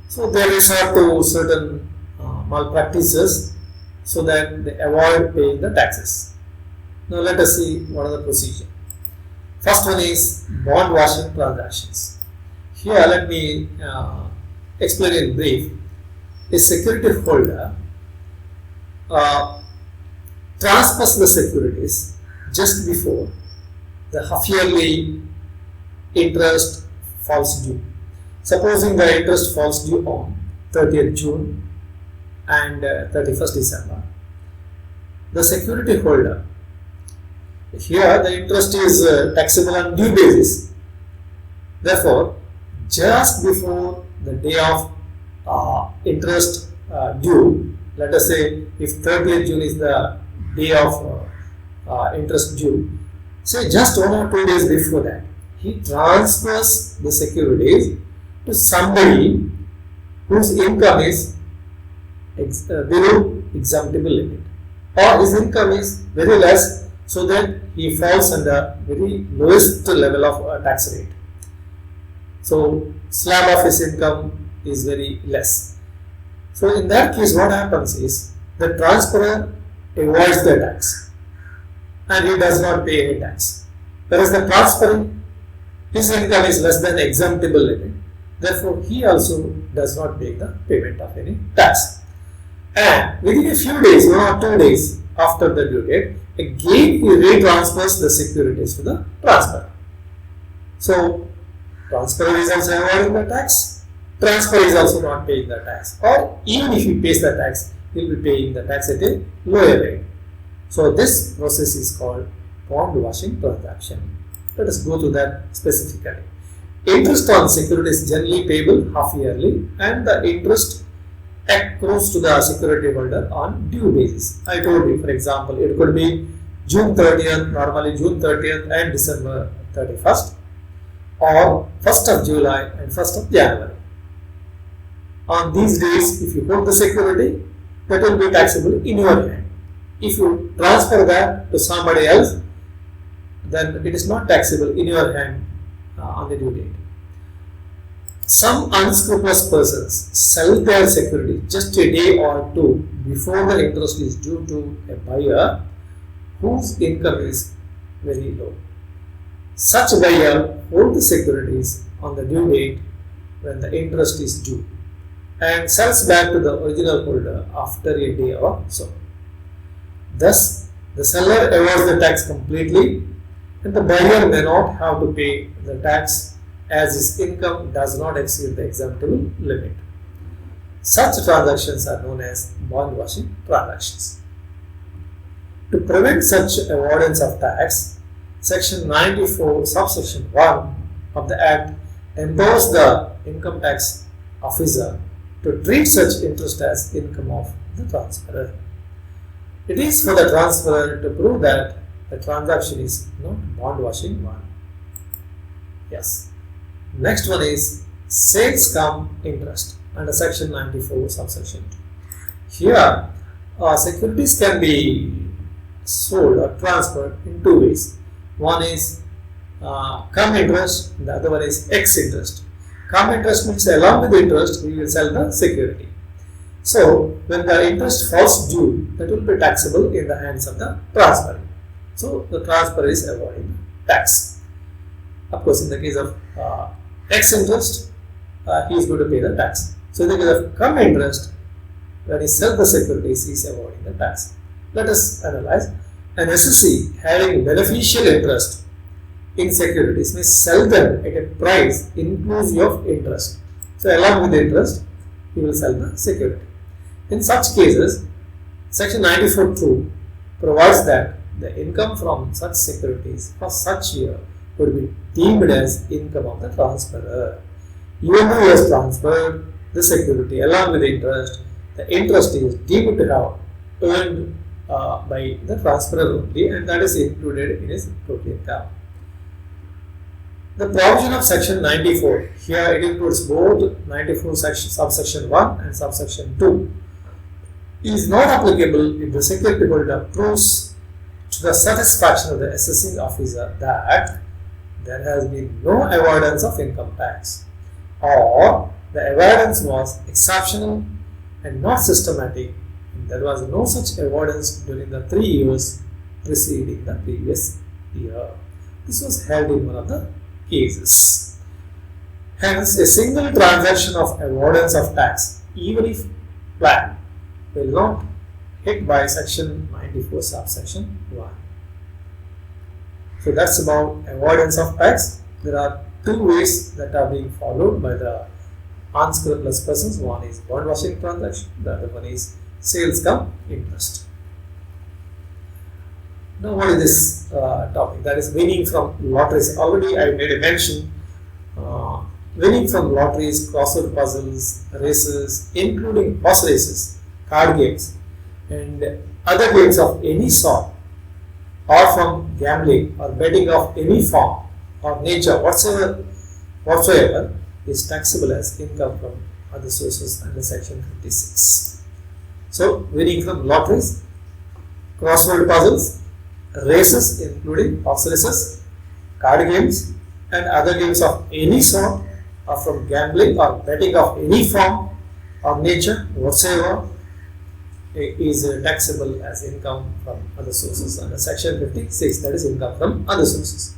So they resort to certain malpractices so that they avoid paying the taxes. Now let us see what is the procedure. First one is bond washing transactions. Here let me explain in brief. A security holder transfers the securities just before the half-yearly interest falls due. Supposing the interest falls due on 30th June and 31st December, the security holder, here the interest is taxable on due basis. Therefore, just before the day of interest due. Let us say if 30th June is the day of interest due, say just 1 or 2 days before that, he transfers the securities to somebody whose income is below exemptable limit, or his income is very less, so that he falls under very lowest level of tax rate. So slab of his income is very less. So in that case, what happens is the transferor avoids the tax and he does not pay any tax. Whereas the transferring, his income is less than exemptable limit, therefore he also does not make the payment of any tax. And within a few days, 1 or 2 days after the due date, again he retransfers the securities to the transferor. So transferor is also avoiding the tax, transferor is also not paying the tax, or even if he pays the tax, he will be paying the tax at a lower rate. So this process is called bond washing transaction. Let us go to that specifically. Interest on security is generally payable half yearly, and the interest accrues to the security holder on due basis. I told you, for example, it could be June 30th, normally June 30th and December 31st, or 1st of July and 1st of January. On these days, if you hold the security, that will be taxable in your hand. If you transfer that to somebody else, then it is not taxable in your hand on the due date. Some unscrupulous persons sell their security just a day or two before the interest is due to a buyer whose income is very low. Such buyer holds the securities on the due date when the interest is due and sells back to the original holder after a day or so. Thus, the seller avoids the tax completely and the buyer may not have to pay the tax as his income does not exceed the exemptable limit. Such transactions are known as bond washing transactions. To prevent such avoidance of tax, Section 94, subsection 1 of the Act empowers the income tax officer to treat such interest as income of the transferor. It is for the transferor to prove that the transaction is not bond washing one. Yes. Next one is sales cum interest under Section 94, subsection 2. Here, securities can be sold or transferred in two ways. One is cum interest, the other one is ex interest. Cum interest means along with the interest, we will sell the security. So, when the interest falls due, that will be taxable in the hands of the transferor. So, the transferor is avoiding tax. Of course, in the case of ex interest, he is going to pay the tax. So, in the case of cum interest, when he sells the securities, he is avoiding the tax. Let us analyze. An assessee having beneficial interest in securities may sell them at a price inclusive of interest. So, along with the interest, he will sell the security. In such cases, Section 94(2) provides that the income from such securities for such year would be deemed as income of the transferor. Even though he has transferred the security along with the interest is deemed to have earned by the transferor only, and that is included in his total income. The provision of Section 94, here it includes both 94 subsection 1 and subsection 2, is not applicable if the security holder proves to the satisfaction of the assessing officer that there has been no avoidance of income tax, or the avoidance was exceptional and not systematic, and there was no such avoidance during the 3 years preceding the previous year. This was held in one of the cases. Hence, a single transaction of avoidance of tax, even if planned, will not hit by Section 94 subsection 1. So that's about avoidance of tax. There are two ways that are being followed by the unscrupulous persons. One is bond washing transaction, the other one is sales cum interest. Now, what is this topic? That is winning from lotteries. Already I made a mention winning from lotteries, crossword puzzles, races, including horse races, card games, and other games of any sort, or from gambling or betting of any form or nature whatsoever is taxable as income from other sources under section 56. So, winning from lotteries, crossword puzzles, races including horse races, card games and other games of any sort, or from gambling or betting of any form or nature whatsoever is taxable as income from other sources under section 56, that is income from other sources.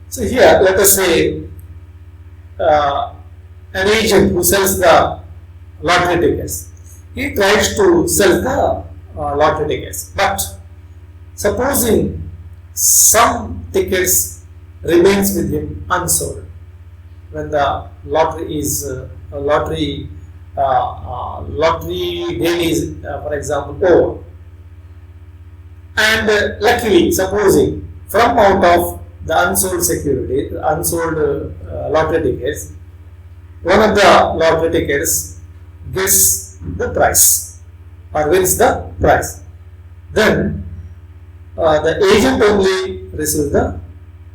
So here let us say an agent who sells the lottery tickets, he tries to sell the lottery tickets, but supposing some tickets remains with him unsold when the lottery is lottery day is for example over, and luckily supposing from out of the unsold security, unsold lottery tickets, one of the lottery tickets gets the prize or wins the prize, then the agent only receives the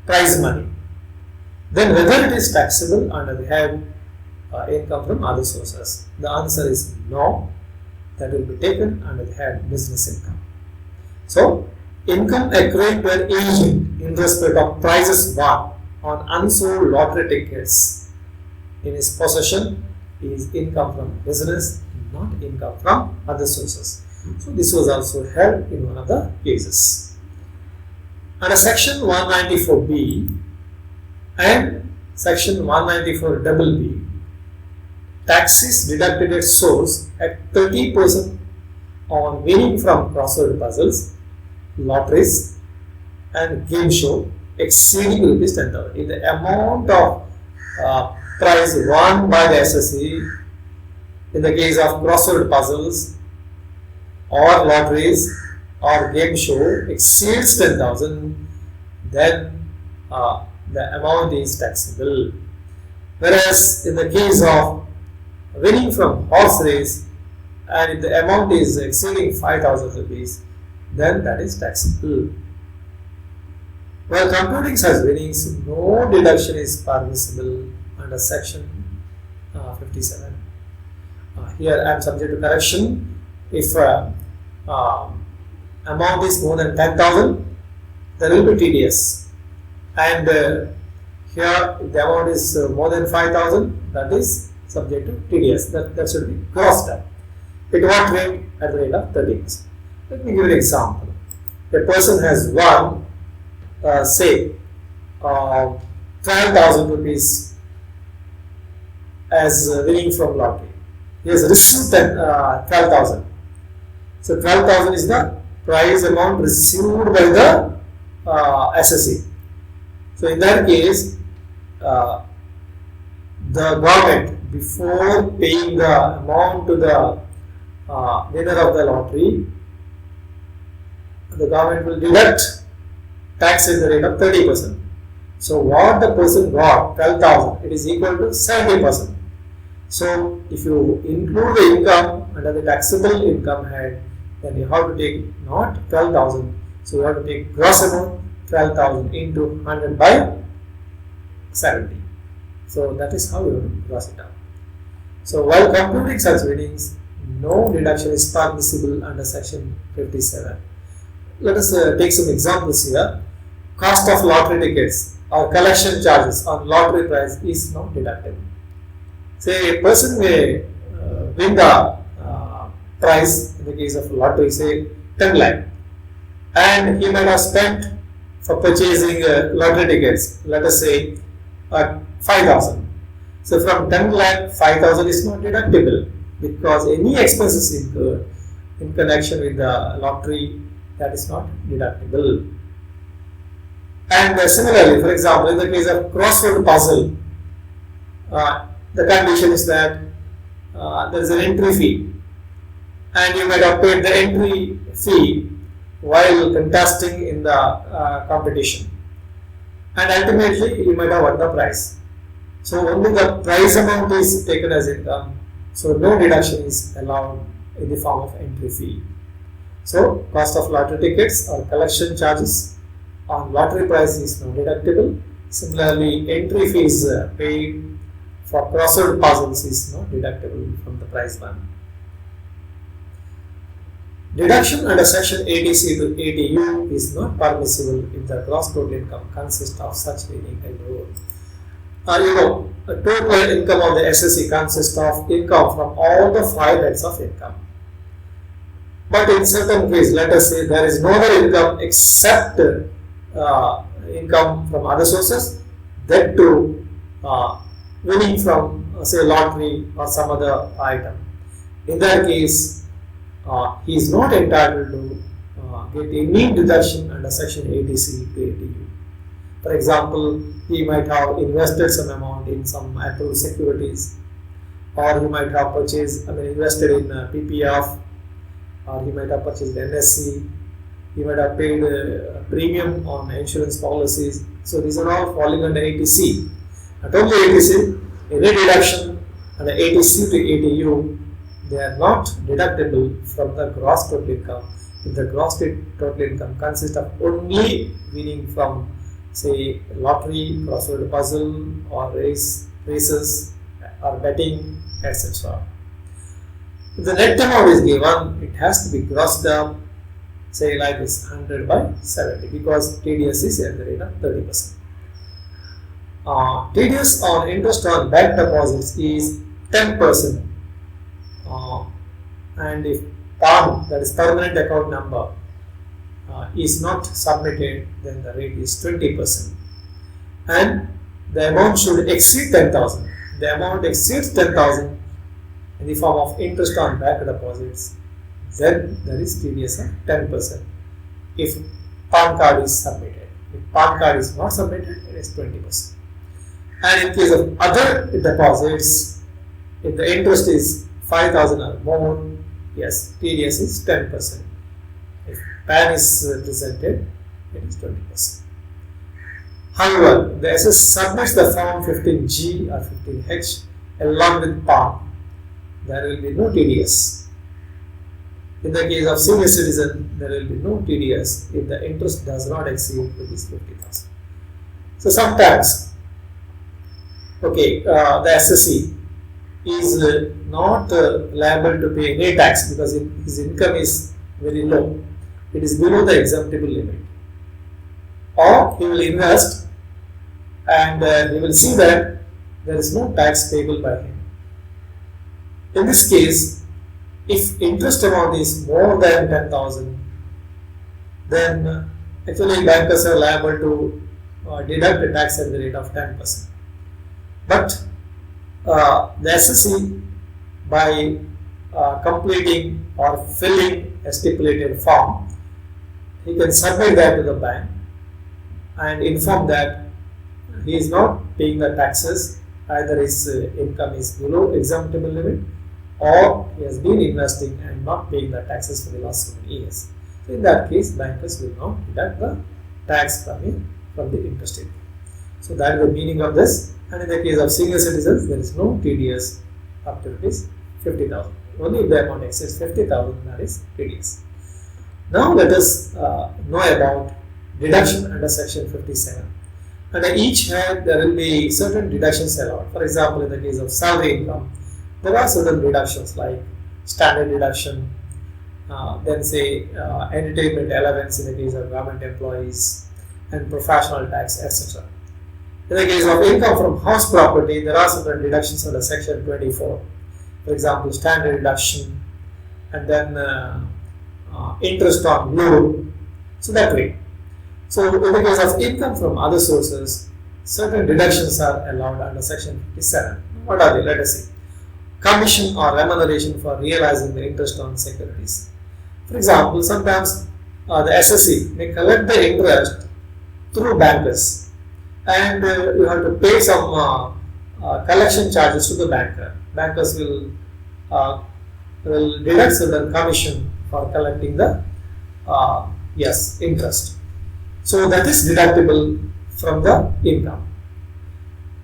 prize money. Then whether it is taxable under the head income from other sources, the answer is no. That will be taken under the head business income. So, income accruing to an agent in respect of prizes won on unsold lottery tickets in his possession is income from business, not income from other sources. So, this was also held in one of the cases. Under section 194B and section 194BB, tax is deducted at source at 30% on winning from crossword puzzles, lotteries and game show exceeding rupees 10,000. If the amount of prize won by the SSE in the case of crossword puzzles or lotteries or game show exceeds 10,000, then the amount is taxable. Whereas in the case of winning from horse race and if the amount is exceeding 5,000 rupees, then that is taxable. While computing such winnings, no deduction is permissible under section 57. Here I am subject to correction. If amount is more than 10,000, there will be TDS, and here if the amount is more than 5,000, that is subject to TDS. That should be crossed up. At what rate? At the rate of 30%. Let me give an example. A person has won, say, 12,000 rupees as winning from lottery. He has received 12,000. So 12,000 is the prize amount received by the SSE. So in that case, the government, before paying the amount to the winner of the lottery, the government will deduct tax at the rate of 30%. So what the person got, 12,000, it is equal to 70%. So if you include the income under the taxable income head, then you have to take not 12,000. So you have to take gross amount 12,000 into 100 by 70. So that is how you have to cross it out. So while computing such winnings, no deduction is permissible under section 57. Let us take some examples here. Cost of lottery tickets or collection charges on lottery price is not deductible. Say a person may win the prize in the case of lottery, say 10 lakh, and he might have spent for purchasing lottery tickets, let us say 5,000. So from 10 lakh, 5,000 is not deductible because any expenses incurred in connection with the lottery, that is not deductible. And similarly, for example, in the case of crossword puzzle, the condition is that there is an entry fee, and you might have paid the entry fee while contesting in the competition, and ultimately you might have won the prize. So only the price amount is taken as income. So no deduction is allowed in the form of entry fee. So cost of lottery tickets or collection charges on lottery price is not deductible. Similarly, entry fees paid for crossword puzzles is not deductible from the prize one. Deduction under section 80C to 80U is not permissible if the gross total income consists of such winning rule. The total income of the SSC consists of income from all the 5 heads of income. But in certain cases, let us say there is no other income except income from other sources, that too winning from say lottery or some other item. In that case, he is not entitled to get any deduction under section 80C to 80U. For example, he might have invested some amount in some Apple securities, or he might have invested in PPF, or he might have purchased NSC, he might have paid a premium on insurance policies. So these are all falling under 80C. Not only 80C, any deduction under 80C to 80U, they are not deductible from the gross total income. If the gross total income consists of only winning from say lottery, crossword puzzle, or races, or betting, etc. If the net amount is given, it has to be grossed up, say like this 100 by 70, because TDS is at the rate of 30%. TDS on interest on bank deposits is 10%. And if PAN, that is permanent account number, is not submitted, then the rate is 20%. And the amount should exceed 10,000. The amount exceeds 10,000 in the form of interest on bank deposits, then there is TDS of 10%. If PAN card is submitted. If PAN card is not submitted, it is 20%. And in case of other deposits, if the interest is 5,000 or more, yes, TDS is 10%. If PAN is presented, it is 20%. However, the SS submits the form 15G or 15H along with PAN, there will be no TDS. In the case of senior citizen, there will be no TDS if the interest does not exceed rupees 50,000. So sometimes, the SSC is not liable to pay any tax because his income is very low. It is below the exemptable limit. Or he will invest and he will see that there is no tax payable by him. In this case, if interest amount is more than 10,000, then actually bankers are liable to deduct the tax at the rate of 10%. But the SSC, by completing or filling a stipulated form, he can submit that to the bank and inform that he is not paying the taxes, either his income is below exemptable limit or he has been investing and not paying the taxes for the last so many years. So in that case, bankers will not deduct the tax from the interest income. So that is the meaning of this. And in the case of senior citizens, there is no TDS up to rupees 50,000. Only if the amount exceeds 50,000, that is TDS. Now let us know about deduction under section 57. Under each head, there will be certain deductions allowed. For example, in the case of salary income, there are certain deductions like standard deduction, then say entertainment allowance in the case of government employees, and professional tax, etc. In the case of income from house property, there are certain deductions under section 24. For example, standard deduction, and then interest on loan. So that way. So in the case of income from other sources, certain deductions are allowed under section 57. What are they? Let us see. Commission or remuneration for realizing the interest on securities. For example, sometimes the SSC may collect the interest through bankers, and you have to pay some collection charges to the banker. Bankers will deduct certain commission for collecting the interest. So that is deductible from the income.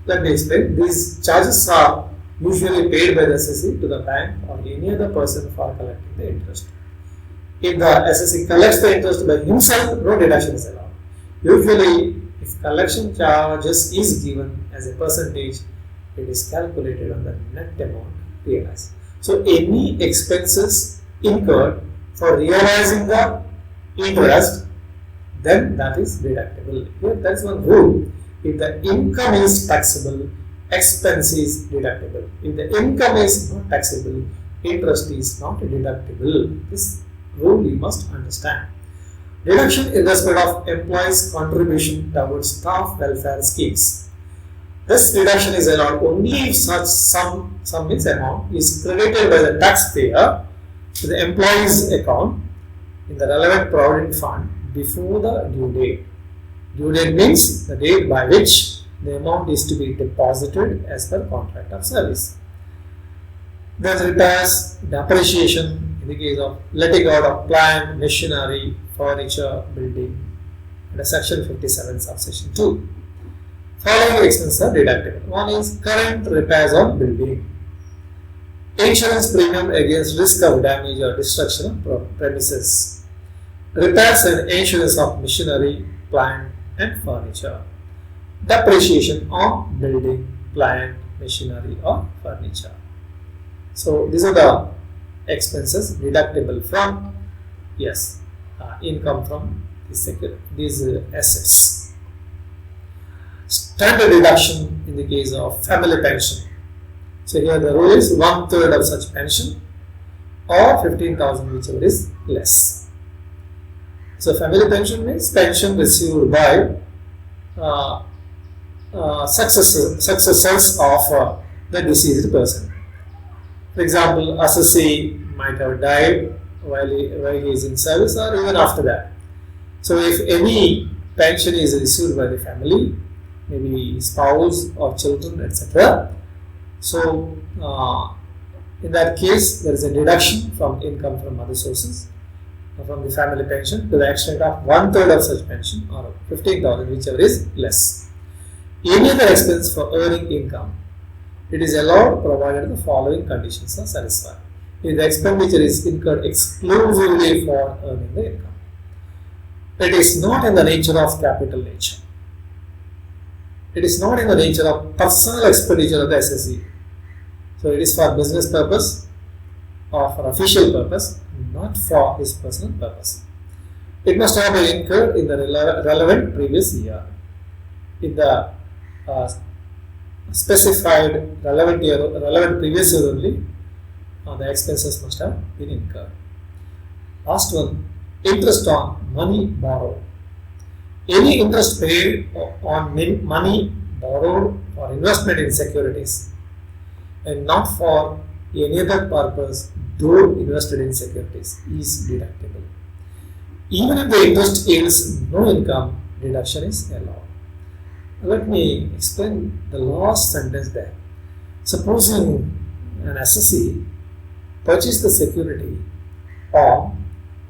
let me explain. These charges are usually paid by the SSE to the bank or any other person for collecting the interest. If the SSE collects the interest by himself, no deduction is allowed. Usually, if collection charges is given as a percentage, it is calculated on the net amount realized. So, any expenses incurred for realizing the interest, then that is deductible. Here, that is one rule. If the income is taxable, expense is deductible. If the income is not taxable, interest is not deductible. This rule you must understand. Deduction in respect of employees' contribution towards staff welfare schemes. This deduction is allowed only if such sum means amount is credited by the taxpayer to the employee's account in the relevant provident fund before the due date. Due date means the date by which the amount is to be deposited as per contract of service. Then repairs, depreciation in the case of letting out of plant, machinery, furniture, building, under section 57 subsection 2. Following expenses are deductible. One is current repairs of building. Insurance premium against risk of damage or destruction of premises. Repairs and insurance of machinery, plant and furniture. Depreciation of building, plant, machinery or furniture. So these are the expenses deductible from income from these assets. Standard deduction in the case of family pension. So here the rule is 1/3 of such pension or 15,000 whichever is less. So family pension means pension received by successors of the deceased person. For example, assessee might have died while he is in service or even after that. So if any pension is received by the family, maybe spouse or children, etc. So in that case, there is a deduction from income from other sources from the family pension to the extent of 1/3 of such pension or 15,000 whichever is less. Any other expense for earning income, it is allowed provided the following conditions are satisfied. If the expenditure is incurred exclusively for earning the income, it is not in the nature of capital nature. It is not in the nature of personal expenditure of the SSE. So it is for business purpose or for official purpose, not for his personal purpose. It must have been incurred in the relevant previous year. In the specified relevant previous year only, the expenses must have been incurred. Last one, interest on money borrowed. Any interest paid on money borrowed for investment in securities and not for any other purpose though invested in securities is deductible. Even if the interest yields no income, deduction is allowed. Let me explain the last sentence there. Supposing an assessee purchased the security on,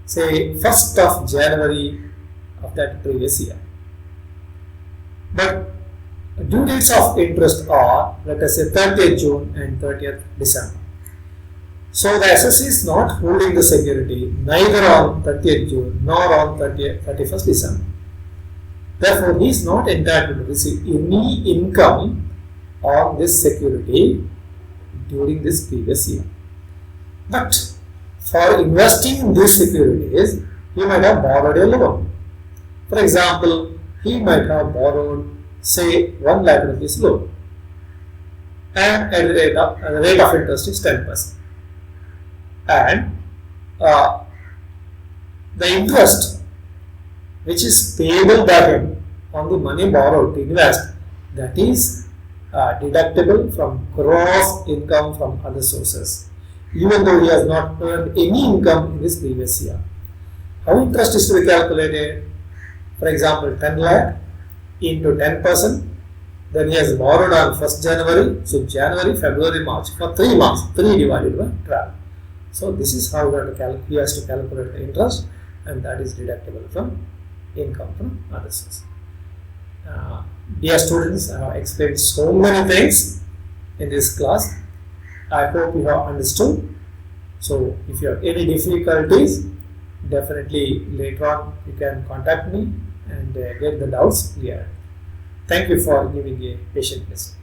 say, 1st of January of that previous year. But due dates of interest are, let us say, 30th June and 30th December. So the assessee is not holding the security neither on 30th June nor on 31st December. Therefore, he is not entitled to receive any income on this security during this previous year. But for investing in these securities, he might have borrowed a loan. For example, he might have borrowed, say, 1 lakh rupees loan, and at the rate of interest is 10%. And the interest which is payable by him on the money borrowed to invest, that is deductible from gross income from other sources, even though he has not earned any income in this previous year. How interest is to be calculated? For example, 10 lakh into 10%, then he has borrowed on 1st January, so January, February, March, for 3 months, 3 divided by 12. So this is how he has to calculate the interest, and that is deductible from income from other sources. Dear students, I have explained so many things in this class. I hope you have understood. So if you have any difficulties, definitely later on you can contact me and get the doubts cleared. Thank you for giving a patient listen.